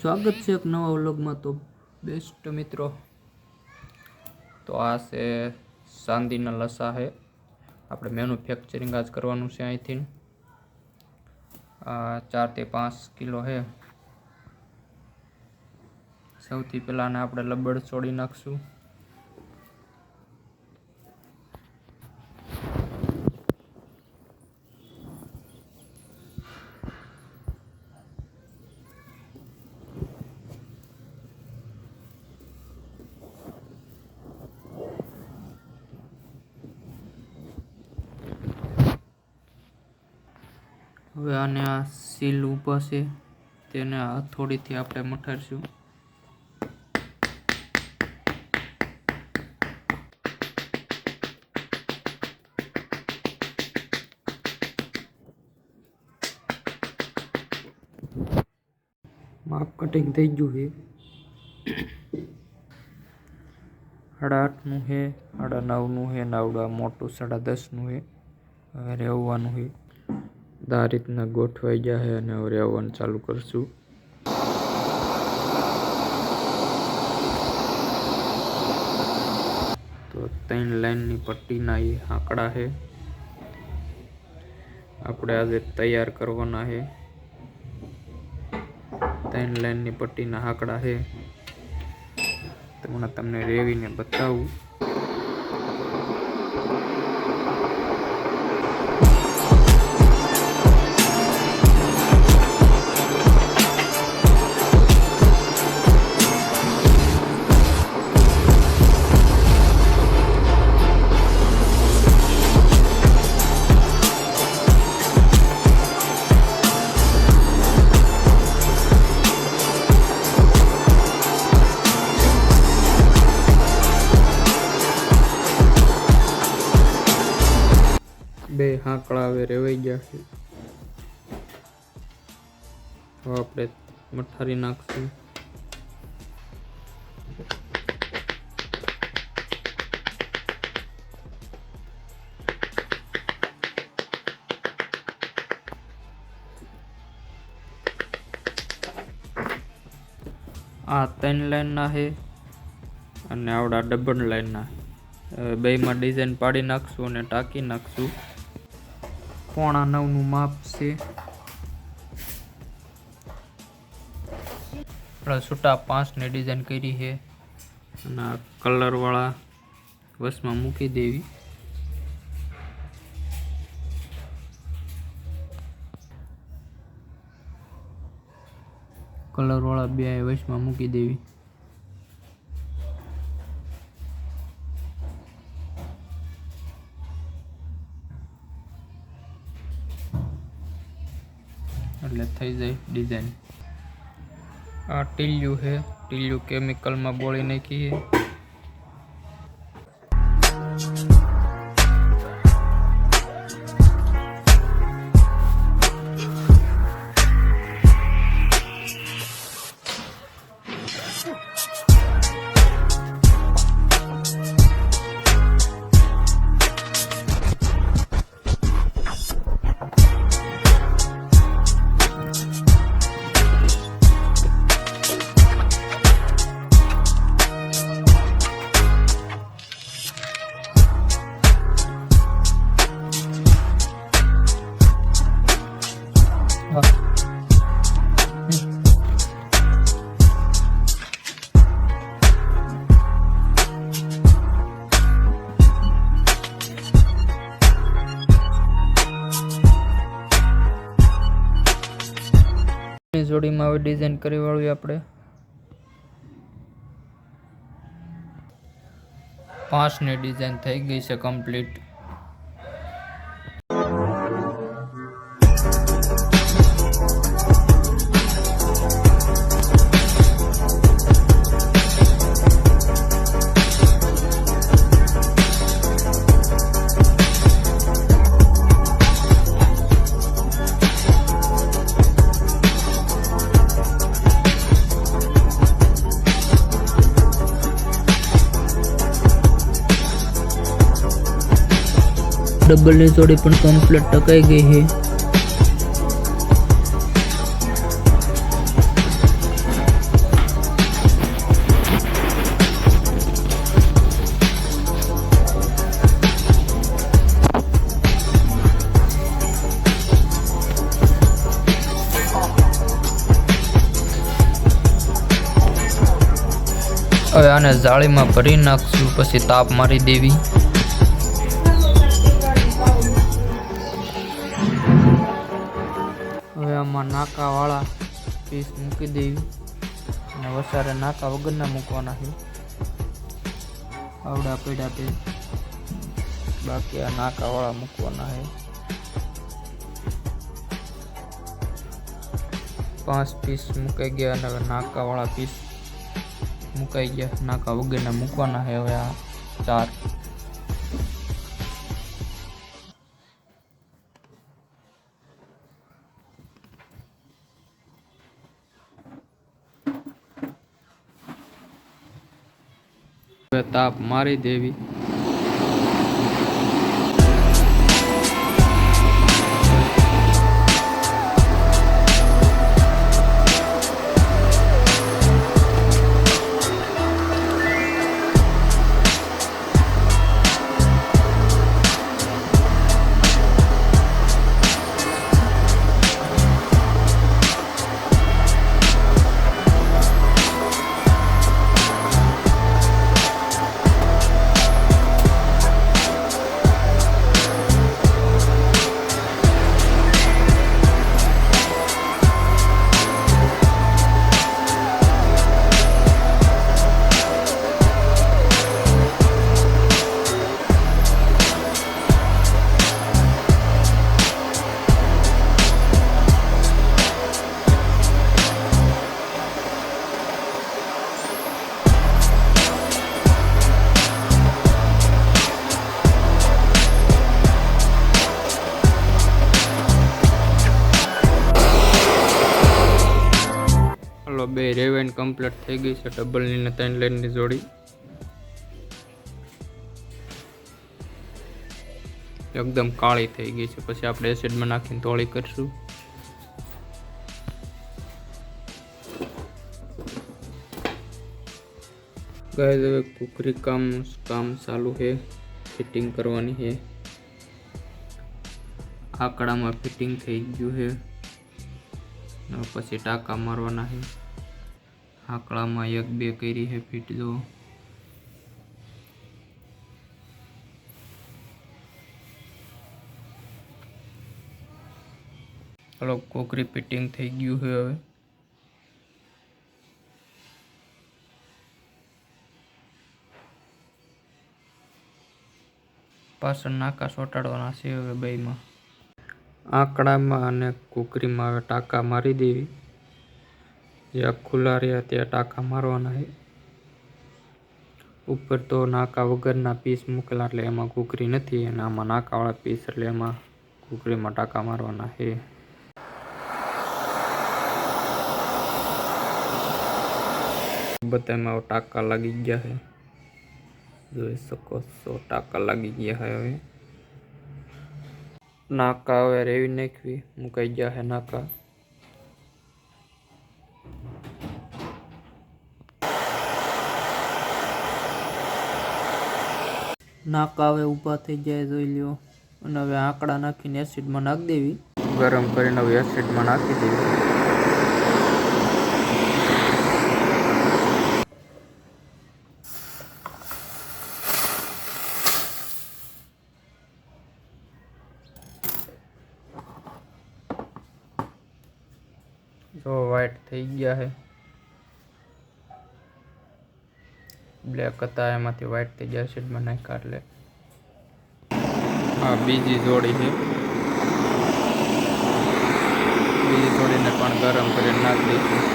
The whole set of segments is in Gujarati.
સ્વાગત છે એક નવા વ્લોગમાં। તો બેસ્ટ મિત્રો, તો આ છે ચાંદીના લસા છે। આપણે મેન્યુફેક્ચરિંગ આજ કરવાનું છે અહીંથી। આ 4 થી 5 કિલો છે। સૌથી પહેલા આને આપણે લબડ છોડી નાખશું। હવે આને આ સીલ ઊભા છે તેને હથોડીથી આપણે મટાડશું। માપ કટિંગ થઈ ગયું છે। 8.5 નું છે, 9.5 નું છે, નાવડા મોટું 10.5 નું છે। હવે રેવવાનું છે। આ રીતના ગોઠવાઈ ગયા છે અને હવે રેવવાનું ચાલુ કરશું। તો 3 લાઈનની પટ્ટીના એ આંકડા છે, આપણે આજે તૈયાર કરવાના છે। 3 લાઈનની પટ્ટીના આંકડા છે, તમને રેવીને બતાવું। બે હાંકડા હવે રેવાઈ ગયા છે, હવે આપણે મઠારી નાખશું। આ 3 લાઈનના છે અને આવડા ડબલ લાઈનના છે। બેમાં ડિઝાઇન પાડી નાખશું અને ટાંકી નાખશું। 8.9 નું માપ છે। આપણે છૂટા 5 ની ડિઝાઇન કરી છે અને આ કલર વાળા વસમાં મૂકી દેવી। કલર વાળા બે વસમાં મૂકી દેવી। એટલે થઈ જાય ડિઝાઇન। આ ટીલ્યું છે, ટીલ્યું કેમિકલમાં બોળી નાખી છે। જોડીમાં હવે ડિઝાઇન કરી વાળવી આપણે 5 ની ડિઝાઇન થઈ ગઈ છે કમ્પ્લીટ। डबल ની જોડી પણ કમ્પ્લીટ ટકાઈ ગઈ છે। હવે આને જાળીમાં ભરી નાખશું, પછી તાપ મારી દેવી। હવે આમાં નાકાવાળા પીસ મૂકી દેવી અને વસારે નાકા વગરના મૂકવાના છે। આવડા પડ્યા તે, બાકી આ નાકાવાળા મૂકવાના છે। 5 પીસ મુકાઈ ગયા અને હવે નાકાવાળા પીસ મુકાઈ ગયા, નાકા વગરના મૂકવાના છે હવે આ 4। હવે તાપ મારી દેવી। બે રેવેન કમ્પ્લીટ થઈ ગઈ છે, ડબલની ને 3 લાઈનની જોડી। એકદમ કાળી થઈ ગઈ છે, પછી આપણે એસિડમાં નાખીને તોળી કરશું। ગાઈસ હવે કુકરી કામ ચાલુ છે, ફિટિંગ કરવાની છે। આકડામાં ફિટિંગ થઈ ગયું છે, પછી ટાંકા મારવાના છે। આકડામાં 1-2 કરી છે ફીટ, જો હલો કોકરી ફિટિંગ થઈ ગયું છે। હવે પાછળ નાકા ચોંટાડવાના છે। હવે બેયમાં આકડામાં અને કુકરીમાં હવે ટાંકા મારી દેવી। જ્યાં ખુલ્લા રહ્યા ત્યાં ટાંકા મારવાના છે। ઉપર તો નાકા વગરના પીસ મૂકેલા એટલે એમાં કુકરી નથી, અને આમાં નાકાવાળા પીસ એટલે એમાં કુકરીમાં ટાંકા મારવાના છે। બધામાં ટાંકા લાગી ગયા છે, જોઈ શકો છો ટાંકા લાગી ગયા છે। હવે નાકા હવે રેવી નાખવી, મુકાઈ ગયા છે નાકા। નાકા હવે ઊભા થઈ જાય, જોઈ લ્યો। અને હવે આંકડા નાખીને એસિડમાં નાખી દેવી, ગરમ કરીને હવે એસિડમાં નાખી દેવી। જો વ્હાઈટ થઈ ગયા છે, બ્લેક હતા એમાંથી વ્હાઈટ થઈ ગયા એસિડમાં નાખ્યા એટલે। આ બીજી જોડી છે, બીજી જોડીને પણ ગરમ કરીને નાખી દઈશું।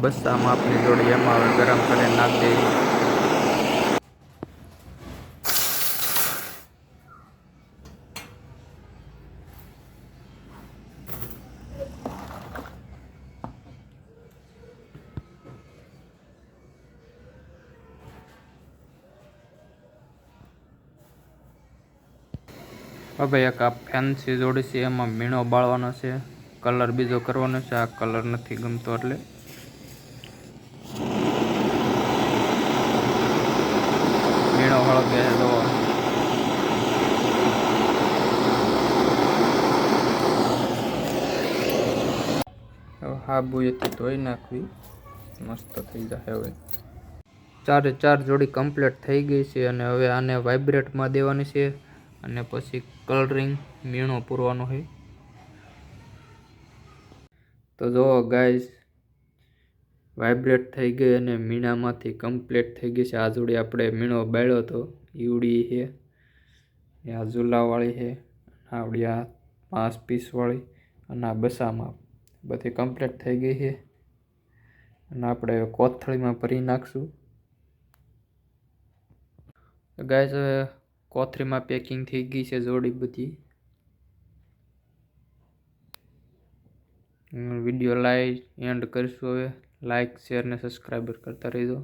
બસ આમાં આપની જોડી એમાં હવે ગરમ કરીને નાખી દઈએ। હવે એક આ ફેન્સી જોડી છે, એમાં મીણો બાળવાનો છે। કલર બીજો કરવાનો છે. આ કલર નથી ગમતો એટલે મીણો હળગે તો હાબુએથી ધોઈ નાખવી, મસ્ત થઈ જશે. હવે 4 જોડી કમ્પ્લીટ થઈ ગઈ છે અને હવે આને વાઇબ્રેટમાં દેવાની છે અને પછી કલરિંગ મીણો પૂરવાનો છે. તો જો ગાઈસ વાઇબ્રેટ થઈ ગઈ અને મીણામાંથી કમ્પ્લીટ થઈ ગઈ છે. આ જોડી આપણે મીણો બાળ્યો હતો ઈવડી છે, આ ઝુલાવાળી છે, આવડી આ 5 પીસવાળી અને આ બસામાં બધી કમ્પ્લીટ થઈ ગઈ છે. અને આપણે કોથળીમાં ભરી નાખશું. ગાઈસ હવે કોથળીમાં પેકિંગ થઈ ગઈ છે જોડી બધી. વિડીયો એન્ડ કરીશું. હવે લાઇક શેર ને સબસ્ક્રાઈબર કરતા રહેજો.